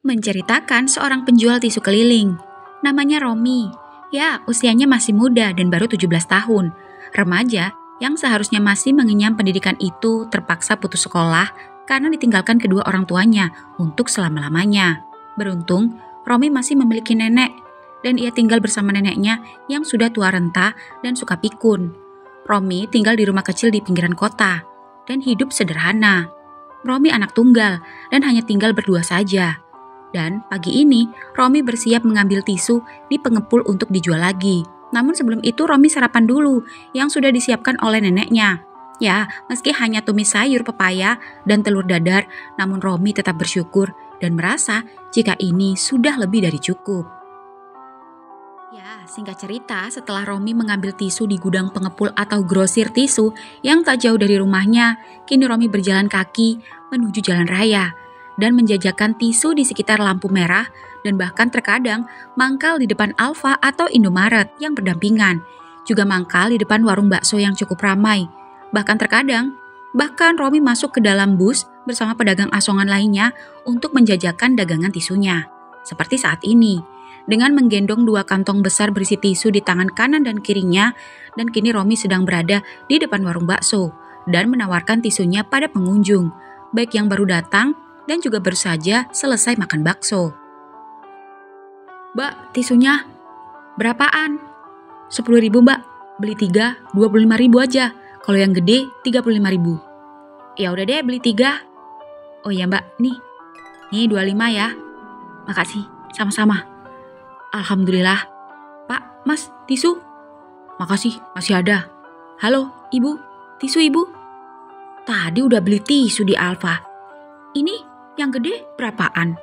menceritakan seorang penjual tisu keliling. Namanya Romi. Ya, usianya masih muda dan baru 17 tahun. Remaja yang seharusnya masih mengenyam pendidikan itu terpaksa putus sekolah karena ditinggalkan kedua orang tuanya untuk selama-lamanya. Beruntung, Romi masih memiliki nenek dan ia tinggal bersama neneknya yang sudah tua renta dan suka pikun. Romi tinggal di rumah kecil di pinggiran kota dan hidup sederhana. Romi anak tunggal dan hanya tinggal berdua saja. Dan pagi ini, Romi bersiap mengambil tisu di pengepul untuk dijual lagi. Namun sebelum itu Romi sarapan dulu yang sudah disiapkan oleh neneknya. Ya, meski hanya tumis sayur pepaya dan telur dadar, namun Romi tetap bersyukur dan merasa jika ini sudah lebih dari cukup. Ya, singkat cerita, setelah Romi mengambil tisu di gudang pengepul atau grosir tisu yang tak jauh dari rumahnya, kini Romi berjalan kaki menuju jalan raya dan menjajakan tisu di sekitar lampu merah dan bahkan terkadang mangkal di depan Alfa atau Indomaret yang berdampingan. Juga mangkal di depan warung bakso yang cukup ramai. Bahkan Romi masuk ke dalam bus bersama pedagang asongan lainnya untuk menjajakan dagangan tisunya. Seperti saat ini, dengan menggendong 2 kantong besar berisi tisu di tangan kanan dan kirinya, dan kini Romi sedang berada di depan warung bakso dan menawarkan tisunya pada pengunjung, baik yang baru datang dan juga baru saja selesai makan bakso. "Mbak, tisunya berapaan?" 10.000 mbak, beli 3, 25.000 aja. Kalau yang gede 35.000. Ya udah deh, beli 3. Oh iya mbak, nih 25 ya. Makasih, sama-sama. Alhamdulillah. Pak, mas, tisu? Makasih, masih ada. Halo, ibu, tisu ibu? Tadi udah beli tisu di Alfa. Ini yang gede berapaan?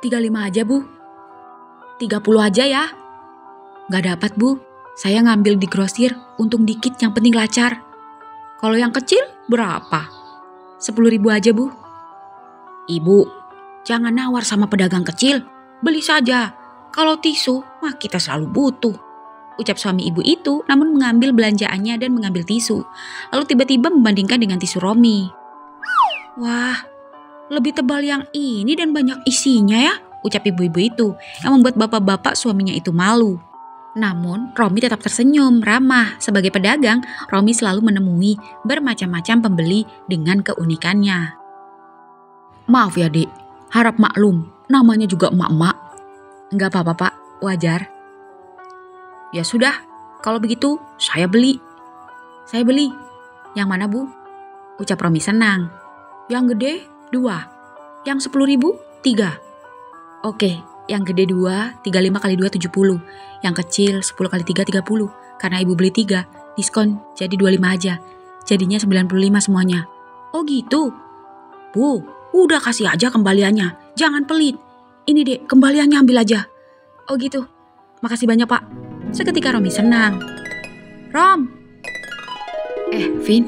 35 aja bu. 30 aja ya. Gak dapat bu, saya ngambil di grosir, untung dikit yang penting lancar. Kalau yang kecil berapa? 10.000 aja bu. Ibu, jangan nawar sama pedagang kecil, beli saja. Kalau tisu mah kita selalu butuh, ucap suami ibu itu namun mengambil belanjaannya dan mengambil tisu. Lalu tiba-tiba membandingkan dengan tisu Romi. Wah, lebih tebal yang ini dan banyak isinya ya, ucap ibu-ibu itu yang membuat bapak-bapak suaminya itu malu. Namun, Romi tetap tersenyum, ramah. Sebagai pedagang, Romi selalu menemui bermacam-macam pembeli dengan keunikannya. Maaf ya dek, harap maklum, namanya juga emak-emak. Enggak apa-apa pak, wajar. Ya sudah, kalau begitu saya beli. Saya beli. Yang mana bu? Ucap Romi senang. Yang gede 2, yang 10.000 3. Oke, yang gede 2, 35 kali 2 70. Yang kecil 10 kali 3 30. Karena ibu beli 3, diskon jadi 25 aja. Jadinya 95 semuanya. Oh gitu? Bu, udah kasih aja kembaliannya. Jangan pelit. Ini dek, kembaliannya ambil aja. Oh gitu. Makasih banyak pak. Seketika Romi senang. Rom. Vin,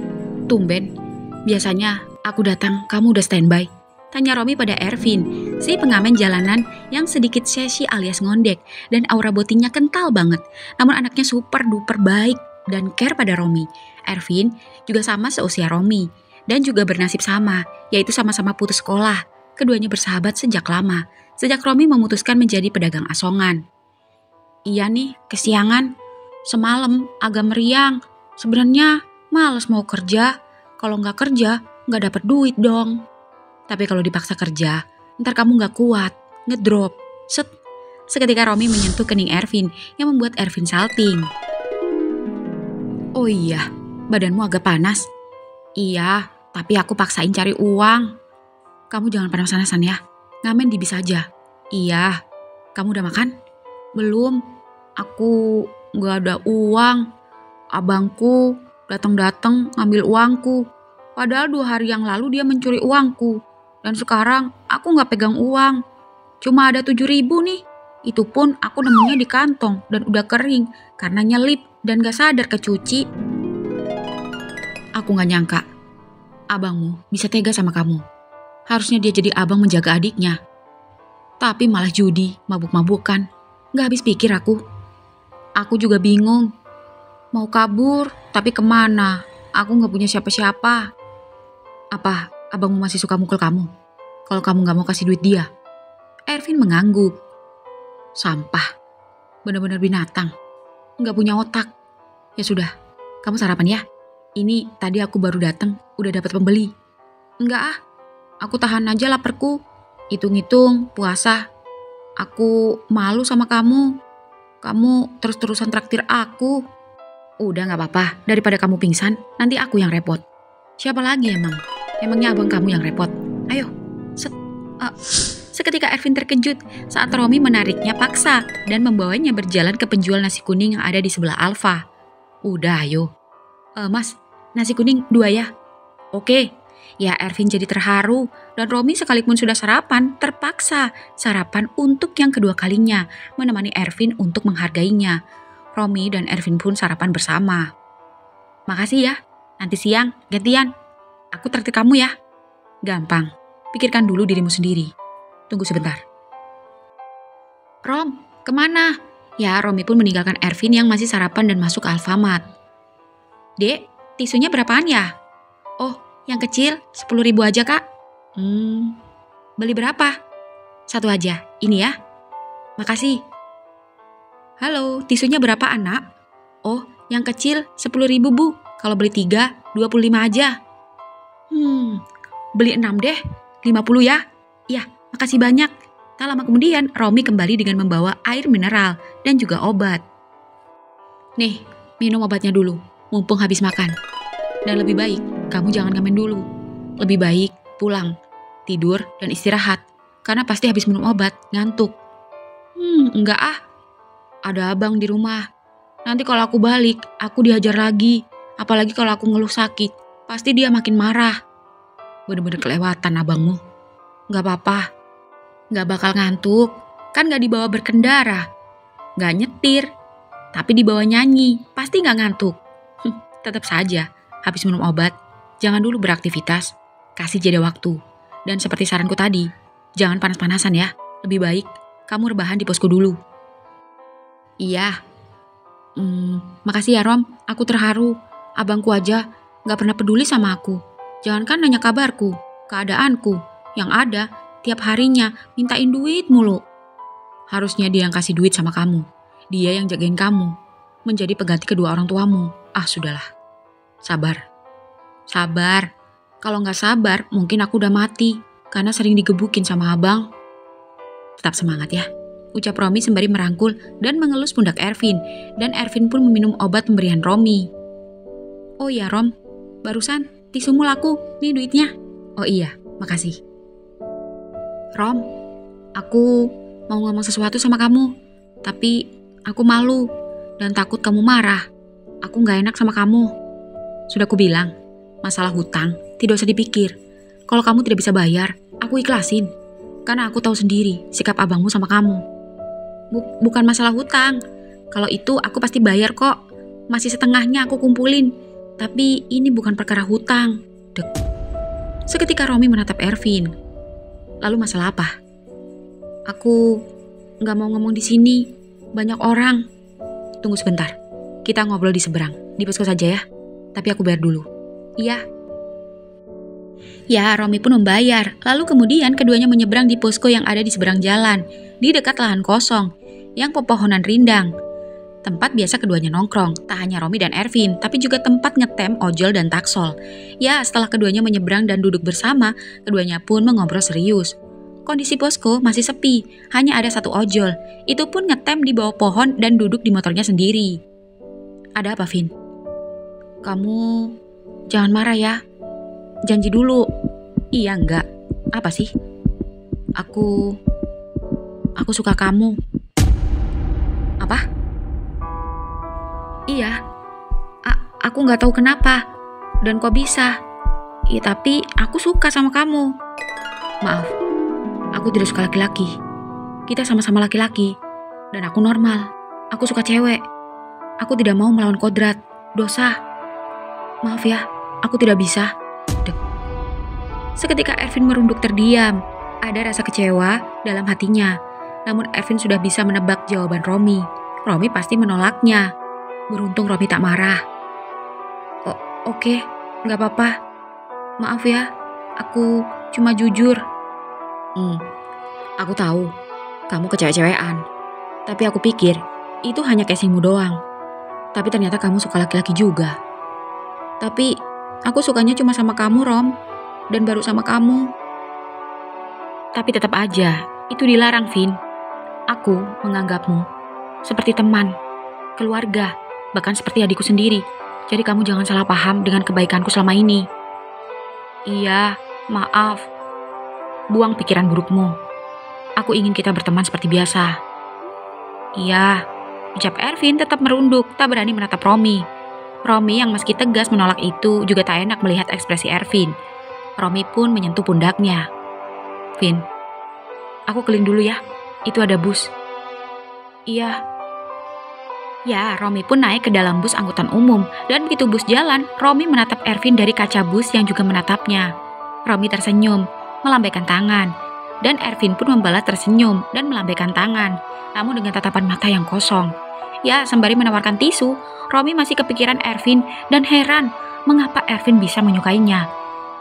tumben. Biasanya aku datang, kamu udah standby. Tanya Romi pada Ervin, si pengamen jalanan yang sedikit sesi alias ngondek dan aura botinya kental banget. Namun anaknya super duper baik dan care pada Romi. Ervin juga sama seusia Romi dan juga bernasib sama, yaitu sama-sama putus sekolah. Keduanya bersahabat sejak lama, sejak Romi memutuskan menjadi pedagang asongan. Iya nih, kesiangan. Semalam agak meriang. Sebenarnya males mau kerja. Kalau nggak kerja, nggak dapat duit dong. Tapi kalau dipaksa kerja, ntar kamu nggak kuat, ngedrop. Set. Seketika Romi menyentuh kening Ervin yang membuat Ervin salting. Oh iya, badanmu agak panas. Iya, tapi aku paksain cari uang. Kamu jangan panas-panasan ya, ngamen di bis aja. Iya, kamu udah makan? Belum, aku nggak ada uang. Abangku datang-datang ngambil uangku. Padahal 2 hari yang lalu dia mencuri uangku. Dan sekarang aku nggak pegang uang. Cuma ada 7.000 nih. Itu pun aku nemunya di kantong dan udah kering karena nyelip dan gak sadar kecuci. Aku gak nyangka abangmu bisa tega sama kamu. Harusnya dia jadi abang menjaga adiknya. Tapi malah judi, mabuk-mabukan. Gak habis pikir aku. Aku juga bingung. Mau kabur, tapi kemana? Aku gak punya siapa-siapa. Apa abangmu masih suka mukul kamu? Kalau kamu gak mau kasih duit dia? Ervin mengangguk. Sampah. Benar-benar binatang. Nggak punya otak. Ya sudah, kamu sarapan ya. Ini tadi aku baru datang, udah dapat pembeli. Enggak ah, aku tahan aja laparku. Hitung-hitung, puasa. Aku malu sama kamu. Kamu terus-terusan traktir aku. Udah gak apa-apa, daripada kamu pingsan, nanti aku yang repot. Siapa lagi emang? Emangnya abang kamu yang repot? Ayo, Seketika Ervin terkejut saat Romi menariknya paksa dan membawanya berjalan ke penjual nasi kuning yang ada di sebelah Alfa. Udah ayo. Mas, nasi kuning 2 ya? Oke. Ya Ervin jadi terharu dan Romi sekalipun sudah sarapan, terpaksa sarapan untuk yang kedua kalinya, menemani Ervin untuk menghargainya. Romi dan Ervin pun sarapan bersama. Makasih ya, nanti siang gantian. Aku traktir kamu ya. Gampang, pikirkan dulu dirimu sendiri. Tunggu sebentar. Rom, kemana? Ya, Romi pun meninggalkan Ervin yang masih sarapan dan masuk ke Alfamart. Dek, tisunya berapaan ya? Oh, yang kecil 10.000 aja kak. Beli berapa? 1 aja, ini ya. Makasih. Halo, tisunya berapa anak? Oh, yang kecil 10.000 bu. Kalau beli 3, 25 aja. Beli 6 deh, 50 ya. Iya, makasih banyak. Tak lama kemudian, Romi kembali dengan membawa air mineral dan juga obat. Nih, minum obatnya dulu, mumpung habis makan. Dan lebih baik, kamu jangan ngamen dulu. Lebih baik pulang, tidur dan istirahat. Karena pasti habis minum obat, ngantuk. Enggak ah. Ada abang di rumah. Nanti kalau aku balik, aku dihajar lagi. Apalagi kalau aku ngeluh sakit, pasti dia makin marah. Bener-bener kelewatan abangmu. Gak apa-apa. Gak bakal ngantuk. Kan gak dibawa berkendara. Gak nyetir. Tapi dibawa nyanyi. Pasti gak ngantuk. Tetap saja, habis minum obat, jangan dulu beraktivitas. Kasih jeda waktu. Dan seperti saranku tadi, jangan panas-panasan ya. Lebih baik kamu rebahan di posko dulu. Iya. Makasih ya Rom, aku terharu. Abangku aja gak pernah peduli sama aku. Jangankan nanya kabarku, keadaanku. Yang ada, tiap harinya mintain duit mulu. Harusnya dia yang kasih duit sama kamu. Dia yang jagain kamu. Menjadi pengganti kedua orang tuamu. Ah, sudahlah. Sabar. Sabar. Kalau gak sabar, mungkin aku udah mati. Karena sering digebukin sama abang. Tetap semangat ya. Ucap Romi sembari merangkul dan mengelus pundak Ervin. Dan Ervin pun meminum obat pemberian Romi. Oh iya Rom, barusan tisumu laku, nih duitnya. Oh iya, makasih. Rom, aku mau ngomong sesuatu sama kamu. Tapi aku malu dan takut kamu marah. Aku gak enak sama kamu. Sudah aku bilang, masalah hutang tidak usah dipikir. Kalau kamu tidak bisa bayar, aku ikhlasin. Karena aku tahu sendiri sikap abangmu sama kamu. Bukan masalah hutang. Kalau itu aku pasti bayar kok. Masih setengahnya aku kumpulin. Tapi ini bukan perkara hutang. Dek. Seketika Romi menatap Ervin. Lalu masalah apa? Aku gak mau ngomong di sini. Banyak orang. Tunggu sebentar. Kita ngobrol di seberang. Di posko saja ya. Tapi aku bayar dulu. Iya. Ya, Romi pun membayar. Lalu kemudian keduanya menyeberang di posko yang ada di seberang jalan. Di dekat lahan kosong. Yang pepohonan rindang. Tempat biasa keduanya nongkrong, tak hanya Romi dan Ervin, tapi juga tempat ngetem ojol dan taksol. Ya, setelah keduanya menyeberang dan duduk bersama, keduanya pun mengobrol serius. Kondisi posko masih sepi, hanya ada 1 ojol. Itu pun ngetem di bawah pohon dan duduk di motornya sendiri. Ada apa, Vin? Kamu jangan marah ya. Janji dulu. Iya, enggak. Apa sih? Aku suka kamu. Apa? Iya, aku gak tahu kenapa, dan kok bisa. Ya tapi aku suka sama kamu. Maaf, aku tidak suka laki-laki. Kita sama-sama laki-laki, dan aku normal. Aku suka cewek. Aku tidak mau melawan kodrat, dosa. Maaf ya, aku tidak bisa. Dek. Seketika Ervin merunduk terdiam. Ada rasa kecewa dalam hatinya. Namun Ervin sudah bisa menebak jawaban Romi. Romi pasti menolaknya. Beruntung Romi tak marah. Oke, gak apa-apa. Maaf ya, aku cuma jujur. Aku tahu, kamu kecewek-cewekan. Tapi aku pikir, itu hanya casingmu doang. Tapi ternyata kamu suka laki-laki juga. Tapi, aku sukanya cuma sama kamu, Rom. Dan baru sama kamu. Tapi tetap aja, itu dilarang, Vin. Aku menganggapmu seperti teman, keluarga, bahkan seperti adikku sendiri. Jadi kamu jangan salah paham dengan kebaikanku selama ini. Iya, maaf. Buang pikiran burukmu. Aku ingin kita berteman seperti biasa. Iya, ucap Ervin tetap merunduk, tak berani menatap Romi. Romi yang meski tegas menolak itu juga tak enak melihat ekspresi Ervin. Romi pun menyentuh pundaknya. Vin, aku keliling dulu ya. Itu ada bus. Iya. Ya, Romi pun naik ke dalam bus angkutan umum. Dan begitu bus jalan, Romi menatap Ervin dari kaca bus yang juga menatapnya. Romi tersenyum, melambaikan tangan. Dan Ervin pun membalas tersenyum dan melambaikan tangan. Namun dengan tatapan mata yang kosong. Ya, sembari menawarkan tisu, Romi masih kepikiran Ervin dan heran mengapa Ervin bisa menyukainya.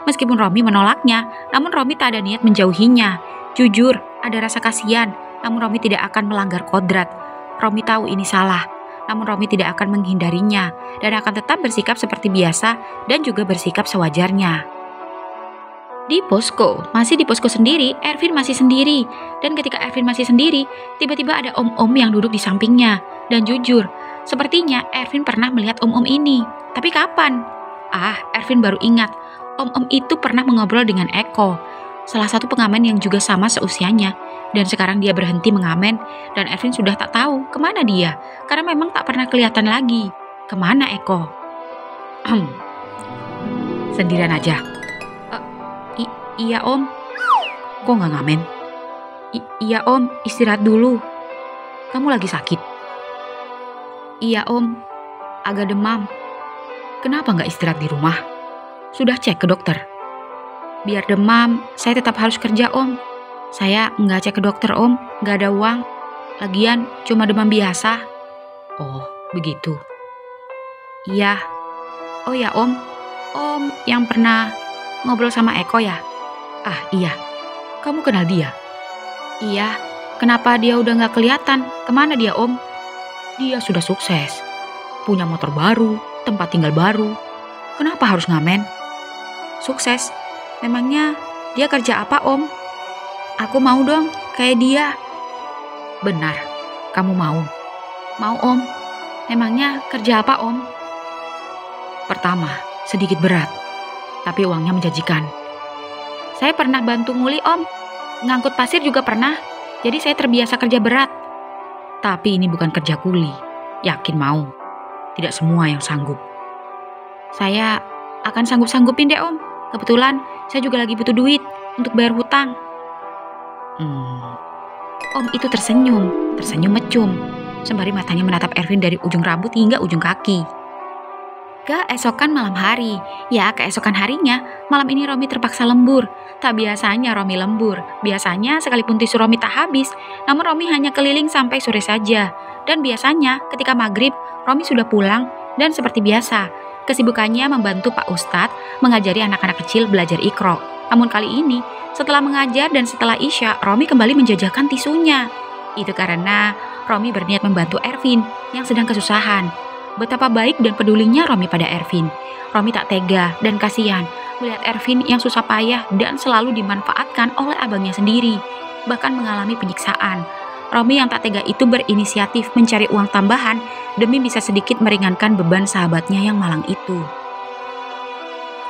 Meskipun Romi menolaknya, namun Romi tak ada niat menjauhinya. Jujur, ada rasa kasihan, namun Romi tidak akan melanggar kodrat. Romi tahu ini salah, namun Romi tidak akan menghindarinya dan akan tetap bersikap seperti biasa dan juga bersikap sewajarnya. Masih di posko sendiri, Ervin masih sendiri. Dan ketika Ervin masih sendiri, tiba-tiba ada om-om yang duduk di sampingnya. Dan jujur, sepertinya Ervin pernah melihat om-om ini. Tapi kapan? Ervin baru ingat, om-om itu pernah mengobrol dengan Eko, salah satu pengamen yang juga sama seusianya. Dan sekarang dia berhenti mengamen, dan Ervin sudah tak tahu kemana dia, karena memang tak pernah kelihatan lagi. Kemana Eko? Sendirian aja. Iya om. Kok nggak ngamen? Iya om, istirahat dulu. Kamu lagi sakit? Iya om, agak demam. Kenapa nggak istirahat di rumah? Sudah cek ke dokter? Biar demam, saya tetap harus kerja om. Saya nggak cek ke dokter om, nggak ada uang. Lagian cuma demam biasa. Oh, begitu. Iya. Oh ya om, om yang pernah ngobrol sama Eko ya? Iya. Kamu kenal dia? Iya. Kenapa dia udah nggak kelihatan? Kemana dia om? Dia sudah sukses. Punya motor baru, tempat tinggal baru. Kenapa harus ngamen? Sukses. Memangnya dia kerja apa om? Aku mau dong, kayak dia. Benar, kamu mau? Mau om. Memangnya kerja apa om? Pertama, sedikit berat, tapi uangnya menjanjikan. Saya pernah bantu nguli om, ngangkut pasir juga pernah, jadi saya terbiasa kerja berat. Tapi ini bukan kerja kuli, yakin mau. Tidak semua yang sanggup. Saya akan sanggup-sanggupin deh om, kebetulan saya juga lagi butuh duit untuk bayar hutang. Om itu tersenyum mecum, sembari matanya menatap Ervin dari ujung rambut hingga ujung kaki. Keesokan malam hari, keesokan harinya, malam ini Romi terpaksa lembur. Tak biasanya Romi lembur, biasanya sekalipun tisu Romi tak habis, namun Romi hanya keliling sampai sore saja. Dan biasanya ketika maghrib, Romi sudah pulang dan seperti biasa, kesibukannya membantu Pak Ustadz mengajari anak-anak kecil belajar Iqra. Namun kali ini, setelah mengajar dan setelah Isya, Romi kembali menjajakan tisunya. Itu karena Romi berniat membantu Ervin yang sedang kesusahan. Betapa baik dan pedulinya Romi pada Ervin. Romi tak tega dan kasihan melihat Ervin yang susah payah dan selalu dimanfaatkan oleh abangnya sendiri, bahkan mengalami penyiksaan. Romi yang tak tega itu berinisiatif mencari uang tambahan demi bisa sedikit meringankan beban sahabatnya yang malang itu.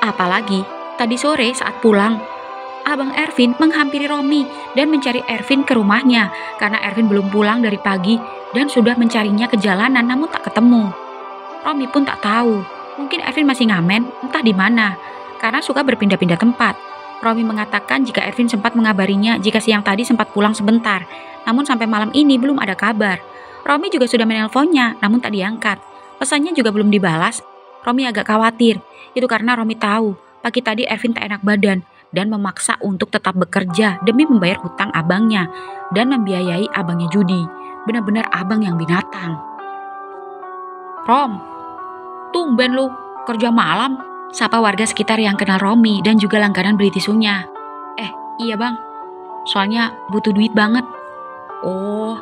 Apalagi, tadi sore saat pulang, abang Ervin menghampiri Romi dan mencari Ervin ke rumahnya karena Ervin belum pulang dari pagi dan sudah mencarinya ke jalanan namun tak ketemu. Romi pun tak tahu, mungkin Ervin masih ngamen, entah di mana, karena suka berpindah-pindah tempat. Romi mengatakan jika Ervin sempat mengabarinya jika siang tadi sempat pulang sebentar, namun sampai malam ini belum ada kabar. Romi juga sudah menelponnya, namun tak diangkat. Pesannya juga belum dibalas. Romi agak khawatir, itu karena Romi tahu, pagi tadi Ervin tak enak badan dan memaksa untuk tetap bekerja demi membayar hutang abangnya dan membiayai abangnya judi. Benar-benar abang yang binatang. Rom, tumben lu kerja malam, sapa warga sekitar yang kenal Romi dan juga langganan beli tisunya. Iya bang, soalnya butuh duit banget. Oh,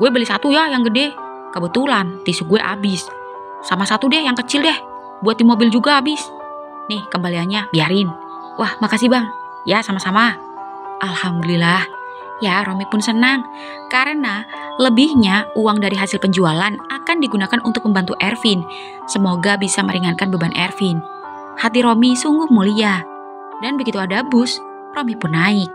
gue beli satu ya yang gede. Kebetulan tisu gue habis. Sama satu deh yang kecil deh, buat di mobil juga habis. Nih kembaliannya, biarin. Wah, makasih bang. Ya, sama-sama. Alhamdulillah. Ya, Romi pun senang. Karena lebihnya uang dari hasil penjualan akan digunakan untuk membantu Ervin. Semoga bisa meringankan beban Ervin. Hati Romi sungguh mulia. Dan begitu ada bus, Romi pun naik.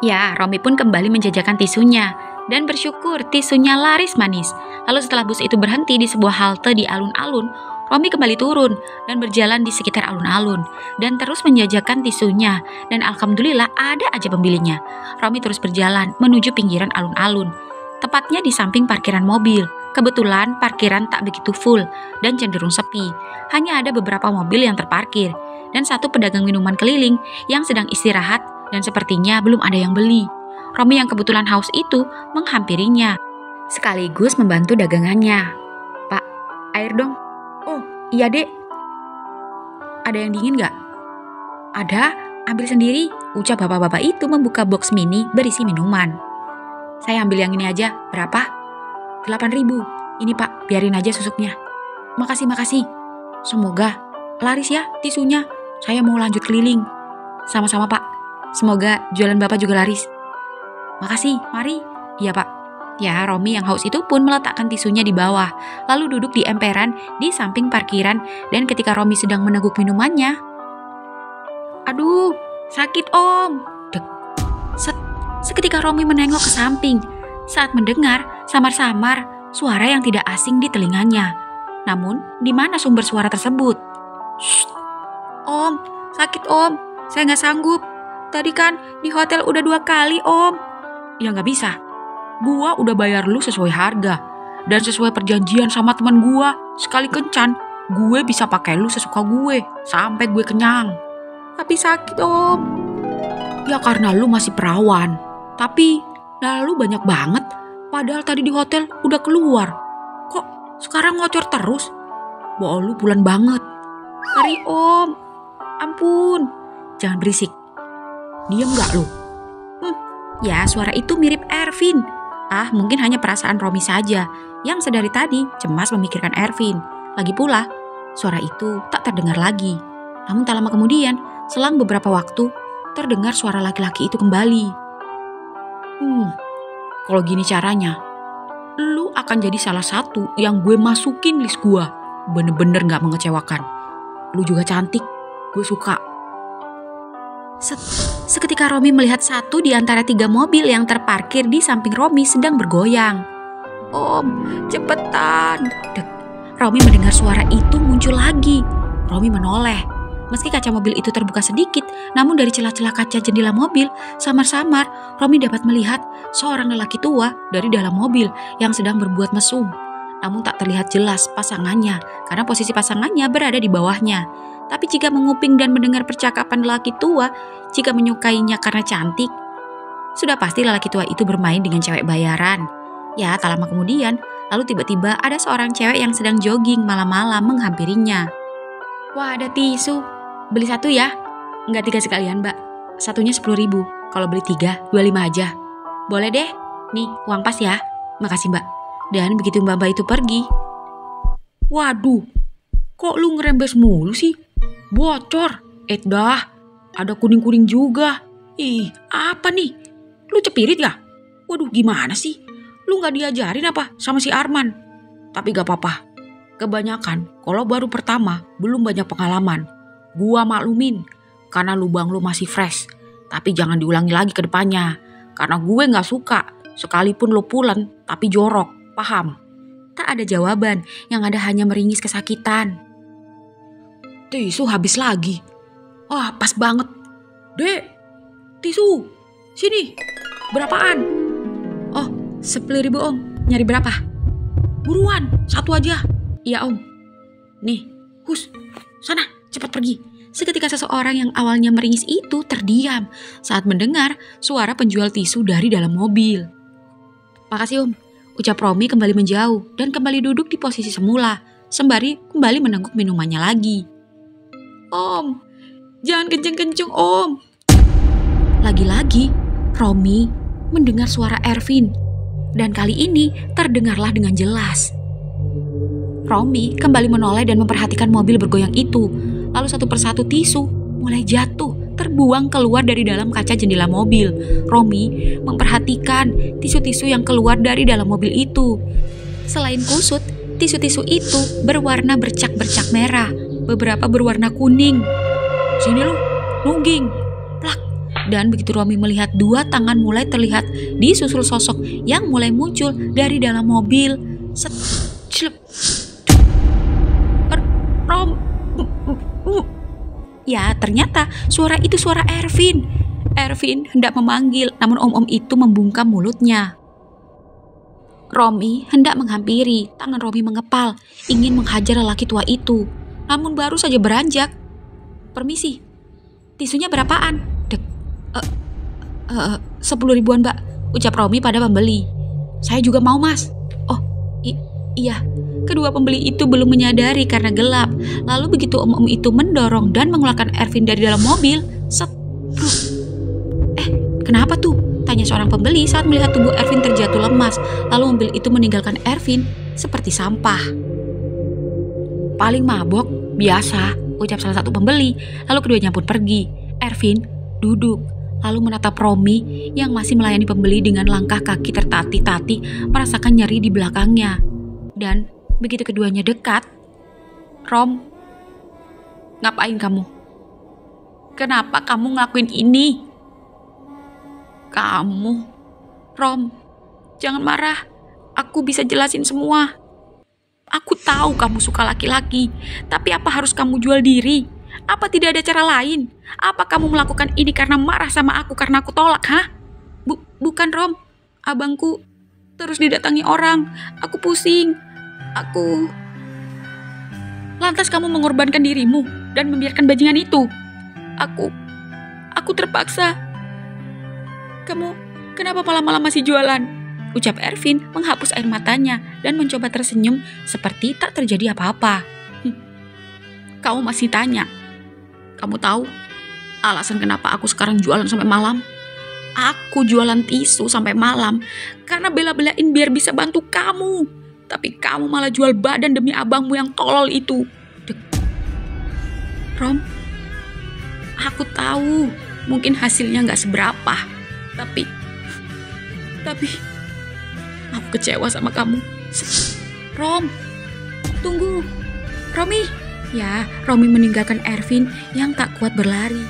Ya, Romi pun kembali menjajakan tisunya. Dan bersyukur tisunya laris manis. Lalu setelah bus itu berhenti di sebuah halte di alun-alun, Romi kembali turun dan berjalan di sekitar alun-alun dan terus menjajakan tisunya. Dan alhamdulillah ada aja pembelinya. Romi terus berjalan menuju pinggiran alun-alun, tepatnya di samping parkiran mobil. Kebetulan parkiran tak begitu full dan cenderung sepi. Hanya ada beberapa mobil yang terparkir dan satu pedagang minuman keliling yang sedang istirahat dan sepertinya belum ada yang beli. Romi yang kebetulan haus itu menghampirinya, sekaligus membantu dagangannya. Pak, air dong. Oh, iya dek. Ada yang dingin gak? Ada, ambil sendiri, ucap bapak-bapak itu membuka box mini berisi minuman. Saya ambil yang ini aja, berapa? 8.000. Ini pak, biarin aja susuknya. Makasih. Semoga laris ya tisunya, saya mau lanjut keliling. Sama-sama pak, semoga jualan bapak juga laris. Makasih, mari. Iya pak. Ya, Romi yang haus itu pun meletakkan tisunya di bawah, lalu duduk di emperan di samping parkiran. Dan ketika Romi sedang meneguk minumannya, aduh, sakit om. Dek. Seketika Romi menengok ke samping saat mendengar samar-samar suara yang tidak asing di telinganya. Namun, di mana sumber suara tersebut? Shh. Om, sakit om. Saya nggak sanggup. Tadi kan di hotel udah 2 kali om. Ya nggak bisa. Gua udah bayar lu sesuai harga dan sesuai perjanjian sama teman gua. Sekali kencan, gue bisa pakai lu sesuka gue sampai gue kenyang. Tapi sakit om. Ya karena lu masih perawan. Tapi darah lu banyak banget. Padahal tadi di hotel udah keluar. Kok sekarang ngocor terus? Bool lu bulan banget. Mari om. Ampun. Jangan berisik. Diam gak lu? Ya, suara itu mirip Ervin. Mungkin hanya perasaan Romi saja yang sedari tadi cemas memikirkan Ervin. Lagi pula, suara itu tak terdengar lagi. Namun tak lama kemudian, selang beberapa waktu, terdengar suara laki-laki itu kembali. Kalau gini caranya, lu akan jadi salah satu yang gue masukin list gue. Bener-bener gak mengecewakan. Lu juga cantik, gue suka. Seketika Romi melihat satu di antara 3 mobil yang terparkir di samping Romi sedang bergoyang. Om, cepetan. Dek. Romi mendengar suara itu muncul lagi. Romi menoleh. Meski kaca mobil itu terbuka sedikit, namun dari celah-celah kaca jendela mobil, samar-samar Romi dapat melihat seorang lelaki tua dari dalam mobil yang sedang berbuat mesum. Namun tak terlihat jelas pasangannya, karena posisi pasangannya berada di bawahnya. Tapi jika menguping dan mendengar percakapan lelaki tua, jika menyukainya karena cantik, sudah pasti lelaki tua itu bermain dengan cewek bayaran. Ya, tak lama kemudian, lalu tiba-tiba ada seorang cewek yang sedang jogging malam-malam menghampirinya. Wah, ada tisu. Beli 1 ya? Enggak 3 sekalian, mbak. Satunya 10.000. Kalau beli 3, 25 aja. Boleh deh. Nih, uang pas ya. Makasih, mbak. Dan begitu mbak-mbak itu pergi. Waduh, kok lu ngerembes mulu sih? Bocor. Dah, ada kuning-kuning juga. Ih, apa nih? Lu cepirit ya? Waduh, gimana sih? Lu gak diajarin apa sama si Arman? Tapi gak apa-apa. Kebanyakan, kalau baru pertama, belum banyak pengalaman. Gua maklumin, karena lubang lu masih fresh. Tapi jangan diulangi lagi ke depannya. Karena gue gak suka, sekalipun lu pulen, tapi jorok. Paham? Tak ada jawaban, yang ada hanya meringis kesakitan. Tisu habis lagi. Wah, pas banget. Dek, tisu. Sini. Berapaan? Oh, 10.000 om. Nyari berapa? Buruan, 1 aja. Iya om. Nih, hus. Sana, cepat pergi. Seketika seseorang yang awalnya meringis itu terdiam saat mendengar suara penjual tisu dari dalam mobil. Makasih om. Ucap Romi kembali menjauh dan kembali duduk di posisi semula, sembari kembali meneguk minumannya lagi. Om, jangan kenceng-kenceng om. Lagi-lagi, Romi mendengar suara Ervin. Dan kali ini terdengarlah dengan jelas. Romi kembali menoleh dan memperhatikan mobil bergoyang itu. Lalu satu persatu tisu mulai jatuh, terbuang keluar dari dalam kaca jendela mobil. Romi memperhatikan tisu-tisu yang keluar dari dalam mobil itu. Selain kusut, tisu-tisu itu berwarna bercak-bercak merah, beberapa berwarna kuning. Sini lu, nungging, plak. Dan begitu Romi melihat dua tangan mulai terlihat disusul sosok yang mulai muncul dari dalam mobil. Ya, ternyata suara itu suara Ervin. Ervin hendak memanggil, namun om-om itu membungkam mulutnya. Romi hendak menghampiri, tangan Romi mengepal, ingin menghajar lelaki tua itu. Namun baru saja beranjak. Permisi, tisunya berapaan? 10 ribuan mbak, ucap Romi pada pembeli. Saya juga mau mas. Oh, iya. Kedua pembeli itu belum menyadari karena gelap. Lalu begitu om-om itu mendorong dan mengeluarkan Ervin dari dalam mobil, kenapa tuh? Tanya seorang pembeli saat melihat tubuh Ervin terjatuh lemas. Lalu mobil itu meninggalkan Ervin seperti sampah. Paling mabok, biasa, ucap salah satu pembeli. Lalu keduanya pun pergi. Ervin duduk, lalu menatap Romi yang masih melayani pembeli dengan langkah kaki tertatih-tatih, merasakan nyeri di belakangnya. Dan begitu keduanya dekat, Rom, ngapain kamu? Kenapa kamu ngelakuin ini? Kamu, Rom, jangan marah. Aku bisa jelasin semua. Aku tahu kamu suka laki-laki, tapi apa harus kamu jual diri? Apa tidak ada cara lain? Apa kamu melakukan ini karena marah sama aku karena aku tolak, hah? Bukan, Rom. Abangku terus didatangi orang. Aku pusing. Lantas kamu mengorbankan dirimu dan membiarkan bajingan itu. Aku terpaksa. Kamu kenapa malam-malam masih jualan? Ucap Ervin menghapus air matanya dan mencoba tersenyum seperti tak terjadi apa-apa. Kamu masih tanya. Kamu tahu alasan kenapa aku sekarang jualan sampai malam? Aku jualan tisu sampai malam karena bela-belain biar bisa bantu kamu. Tapi kamu malah jual badan demi abangmu yang tolol itu. Rom, aku tahu mungkin hasilnya gak seberapa. Tapi aku kecewa sama kamu. Rom, tunggu. Romi. Ya, Romi meninggalkan Ervin yang tak kuat berlari.